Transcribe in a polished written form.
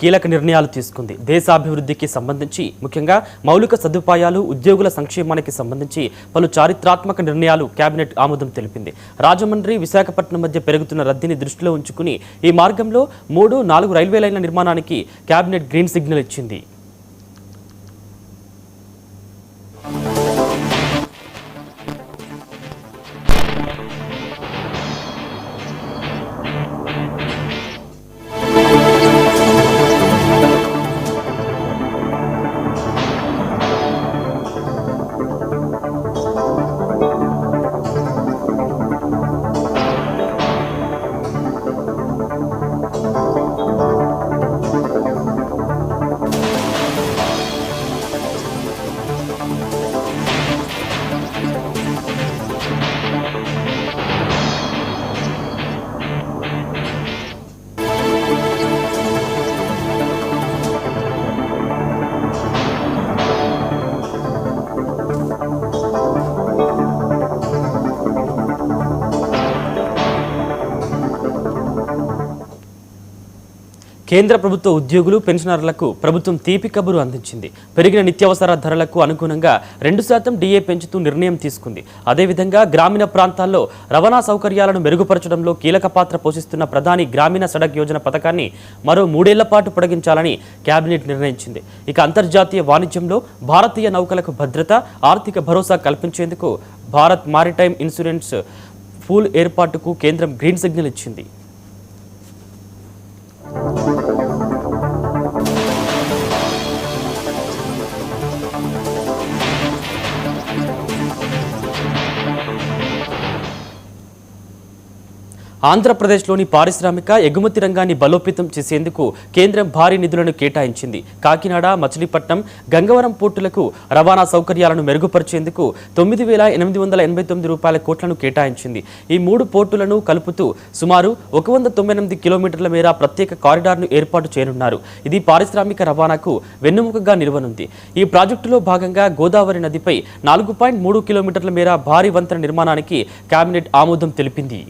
కీలక నిర్ణయాలు తీసుకుంది. దేశాభివృద్ధికి సంబంధించి ముఖ్యంగా మౌలిక సదుపాయాలు, ఉద్యోగుల సంక్షేమానికి సంబంధించి పలు చారిత్రాత్మక నిర్ణయాలు కేబినెట్ ఆమోదం తెలిపింది. రాజమండ్రి, విశాఖపట్నం మధ్య పెరుగుతున్న రద్దీని దృష్టిలో ఉంచుకుని ఈ మార్గంలో 3-4 రైల్వే లైన్ల నిర్మాణానికి కేబినెట్ గ్రీన్ సిగ్నల్ ఇచ్చింది. కేంద్ర ప్రభుత్వ ఉద్యోగులు, పెన్షనర్లకు ప్రభుత్వం తీపి కబురు అందించింది. పెరిగిన నిత్యావసర ధరలకు అనుగుణంగా 2% డిఏ పెంచుతూ నిర్ణయం తీసుకుంది. అదేవిధంగా గ్రామీణ ప్రాంతాల్లో రవాణా సౌకర్యాలను మెరుగుపరచడంలో కీలక పాత్ర పోషిస్తున్న ప్రధాని గ్రామీణ సడక్ యోజన పథకాన్ని మరో 3 ఏళ్ల పాటు పొడిగించాలని కేబినెట్ నిర్ణయించింది. ఇక అంతర్జాతీయ వాణిజ్యంలో భారతీయ నౌకలకు భద్రత, ఆర్థిక భరోసా కల్పించేందుకు భారత్ మారిటైమ్ ఇన్సూరెన్స్ పూల్ ఏర్పాటుకు కేంద్రం గ్రీన్ సిగ్నల్ ఇచ్చింది. ఆంధ్రప్రదేశ్లోని పారిశ్రామిక, ఎగుమతి రంగాన్ని బలోపేతం చేసేందుకు కేంద్రం భారీ నిధులను కేటాయించింది. కాకినాడ, మచిలీపట్నం, గంగవరం పోర్టులకు రవాణా సౌకర్యాలను మెరుగుపరిచేందుకు 9,889 కోట్లను కేటాయించింది. ఈ 3 పోర్టులను కలుపుతూ సుమారు 198 కిలోమీటర్ల మేర ప్రత్యేక కారిడార్ను ఏర్పాటు చేయనున్నారు. ఇది పారిశ్రామిక రవాణాకు వెన్నెముకగా నిలవనుంది. ఈ ప్రాజెక్టులో భాగంగా గోదావరి నదిపై 4.3 కిలోమీటర్ల మేర భారీ వంతెన నిర్మాణానికి కేబినెట్ ఆమోదం తెలిపింది.